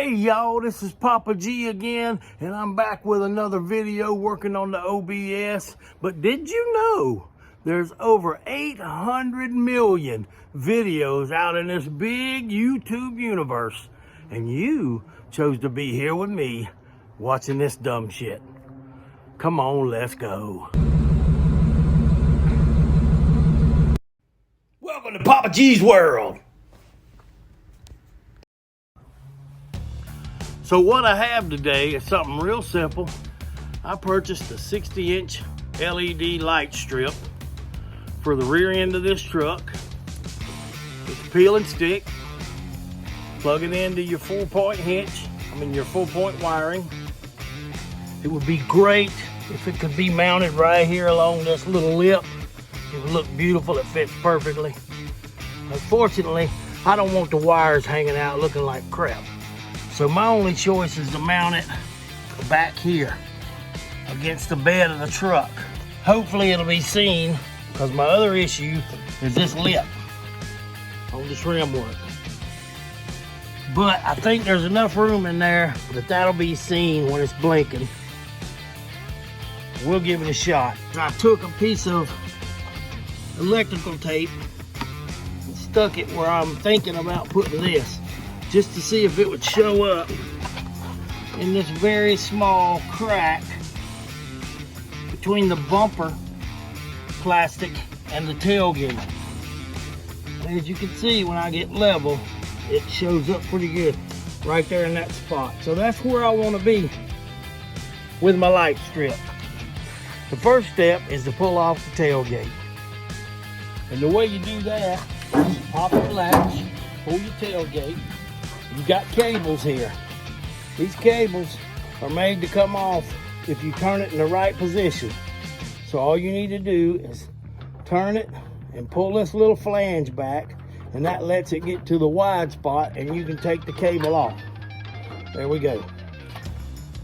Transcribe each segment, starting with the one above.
Hey y'all, this is Papa G again, and I'm back with another video working on the OBS. But did you know there's over 800 million videos out in this big YouTube universe, and you chose to be here with me watching this dumb shit? Come on, let's go. Welcome to Papa G's world. So what I have today is something real simple. I purchased a 60-inch LED light strip for the rear end of this truck. It's a peel and stick. Plug it into your 4-point your 4-point wiring. It would be great if it could be mounted right here along this little lip. It would look beautiful, it fits perfectly. Unfortunately, I don't want the wires hanging out looking like crap. So my only choice is to mount it back here against the bed of the truck. Hopefully it'll be seen, because my other issue is this lip on the trim work. But I think there's enough room in there that that'll be seen when it's blinking. We'll give it a shot. I took a piece of electrical tape and stuck it where I'm thinking about putting this, just to see if it would show up in this very small crack between the bumper plastic and the tailgate. And as you can see, when I get level, it shows up pretty good right there in that spot. So that's where I want to be with my light strip. The first step is to pull off the tailgate. And the way you do that is pop the latch, pull your tailgate. You've got cables here. These cables are made to come off if you turn it in the right position. So all you need to do is turn it and pull this little flange back, and that lets it get to the wide spot, and you can take the cable off. There we go.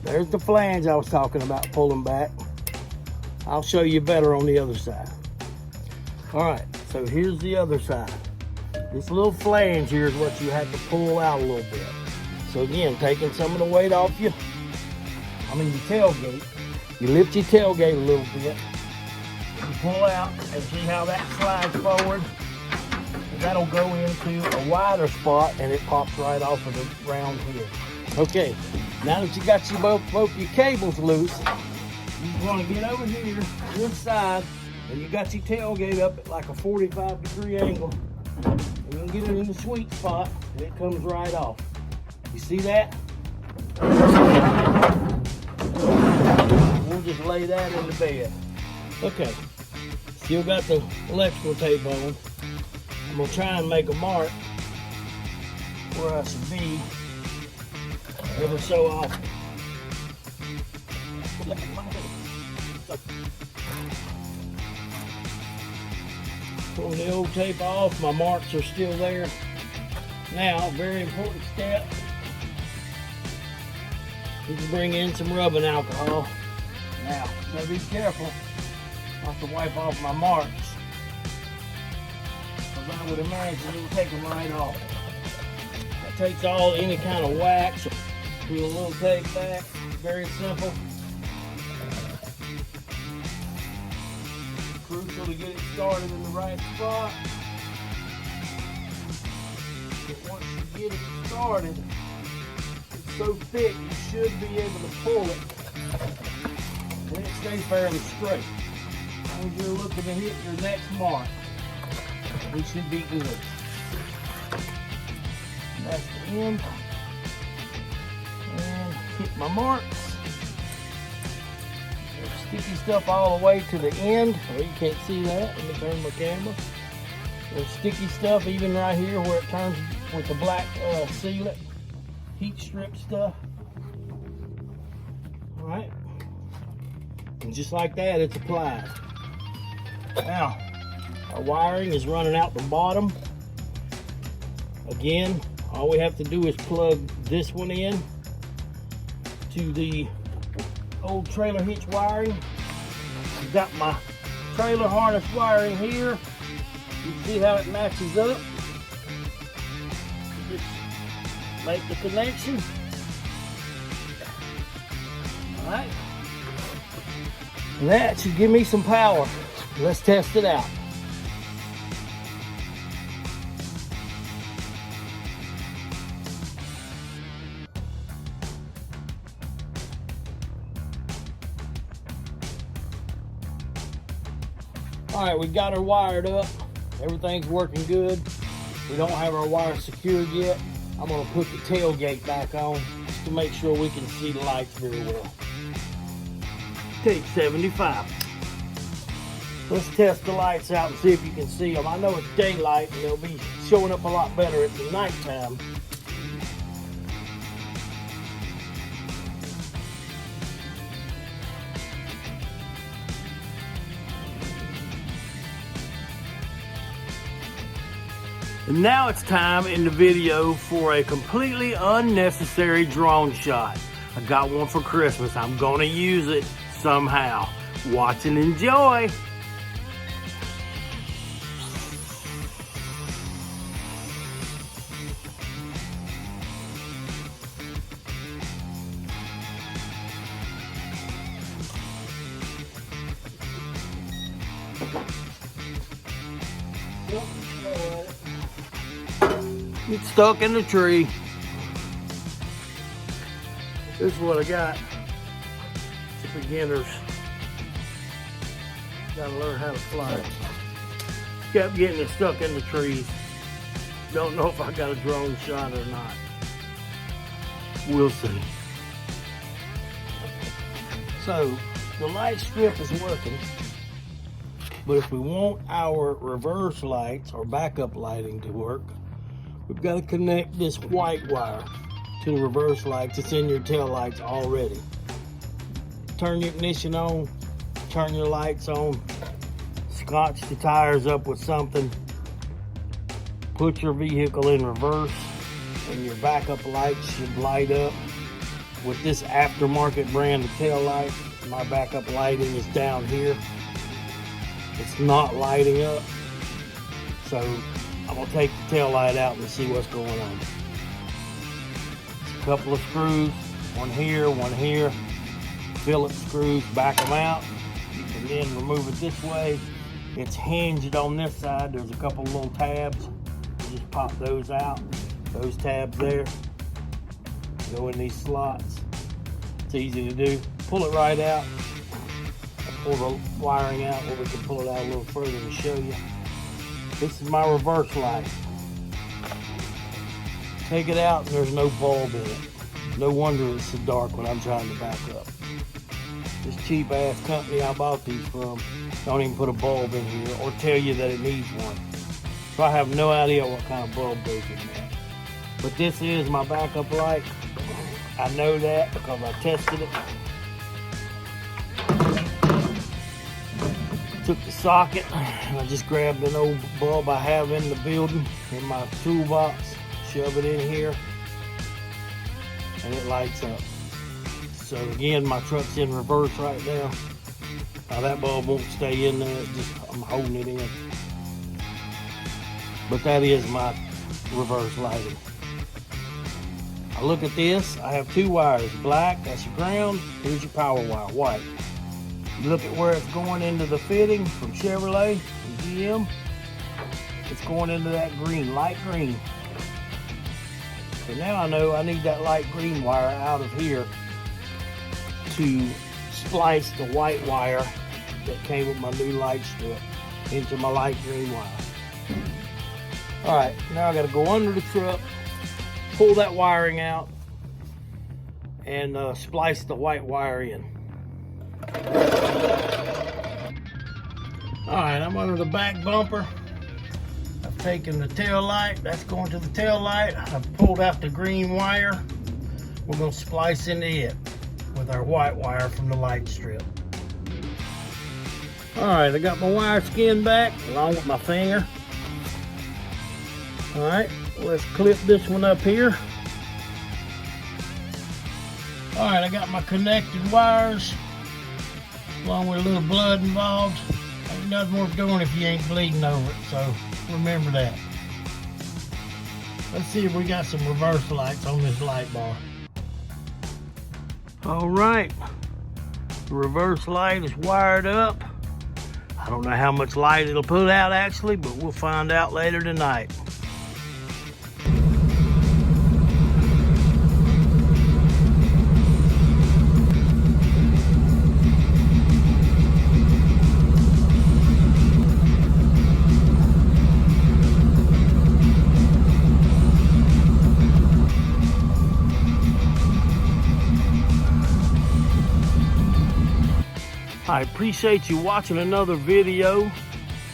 There's the flange I was talking about pulling back. I'll show you better on the other side. All right, so here's the other side. This little flange here is what you have to pull out a little bit. So again, taking some of the weight off your tailgate. You lift your tailgate a little bit. You pull out and see how that slides forward. And that'll go into a wider spot, and it pops right off of the round head. Okay, now that you got both your cables loose, you want to get over here, this side, and you got your tailgate up at like a 45-degree angle. You can get it in the sweet spot, and it comes right off. You see that? We'll just lay that in the bed. Okay, still got the electrical tape on. I'm gonna try and make a mark where I should be ever so often. Pull the old tape off, my marks are still there. Now, very important step is to bring in some rubbing alcohol. Now, gotta be careful not to wipe off my marks, because I would imagine you'll take them right off. That takes any kind of wax. Peel a little tape back, very simple. Crucial to get it started in the right spot. But once you get it started, it's so thick you should be able to pull it and it stays fairly straight. As long as you're looking to hit your next mark, we should be good. And that's the end. And hit my marks. Sticky stuff all the way to the end. Oh, you can't see that. Let me turn my camera. There's sticky stuff even right here where it turns with the black sealant, heat strip stuff. All right. And just like that, it's applied. Now, our wiring is running out the bottom. Again, all we have to do is plug this one in to the old trailer hitch wiring. I've got my trailer harness wiring here. You can see how it matches up. Just make the connection. right. That should give me some power. Let's test it out. All right, we got her wired up. Everything's working good. We don't have our wire secured yet. I'm gonna put the tailgate back on just to make sure we can see the lights very well. Take 75. Let's test the lights out and see if you can see them. I know it's daylight and they'll be showing up a lot better at the nighttime. And now it's time in the video for a completely unnecessary drone shot. I got one for Christmas. I'm gonna use it somehow. Watch and enjoy. It's stuck in the tree. This is what I got. It's beginners. Gotta learn how to fly it. Kept getting it stuck in the trees. Don't know if I got a drone shot or not. We'll see. So the light strip is working, but if we want our reverse lights or backup lighting to work, we've got to connect this white wire to the reverse lights. It's in your tail lights already. Turn your ignition on, turn your lights on, scotch the tires up with something, put your vehicle in reverse, and your backup lights should light up. With this aftermarket brand of tail light, my backup lighting is down here. It's not lighting up. So I'm gonna take the tail light out and see what's going on. It's a couple of screws, one here, Phillips screws, back them out. You can then remove it this way. It's hinged on this side. There's a couple little tabs. You just pop those out. Those tabs there go in these slots. It's easy to do. Pull it right out. Pull the wiring out where we can pull it out a little further to show you. This is my reverse light. Take it out and there's no bulb in it. No wonder it's so dark when I'm trying to back up. This cheap ass company I bought these from don't even put a bulb in here or tell you that it needs one. So I have no idea what kind of bulb goes in there. But this is my backup light. I know that because I tested it. Took the socket and I just grabbed an old bulb I have in the building in my toolbox, shove it in here, and it lights up. So again, my truck's in reverse right now. Now that bulb won't stay in there, it's just I'm holding it in. But that is my reverse lighting. I look at this, I have two wires, black, that's your ground, here's your power wire, white. You look at where it's going into the fitting from Chevrolet and GM, it's going into that green, light green. So now I know I need that light green wire out of here to splice the white wire that came with my new light strip into my light green wire. All right, now I gotta go under the truck, pull that wiring out, and splice the white wire in. All right, I'm under the back bumper. I've taken the tail light, that's going to the tail light. I've pulled out the green wire. We're gonna splice into it with our white wire from the light strip. All right, I got my wire skin back along with my finger. All right, let's clip this one up here. All right, I got my connected wires along with a little blood involved. Ain't nothing worth doing if you ain't bleeding over it, so remember that. Let's see if we got some reverse lights on this light bar. All right, The reverse light is wired up. I don't know how much light it'll put out actually, but we'll find out later tonight. I appreciate you watching another video.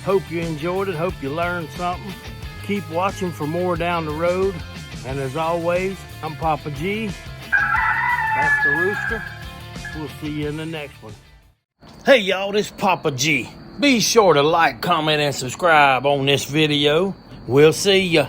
Hope you enjoyed it. Hope you learned something. Keep watching for more down the road. And as always, I'm Papa G. That's the rooster. We'll see you in the next one. Hey y'all, this is Papa G. Be sure to like, comment, and subscribe on this video. We'll see ya.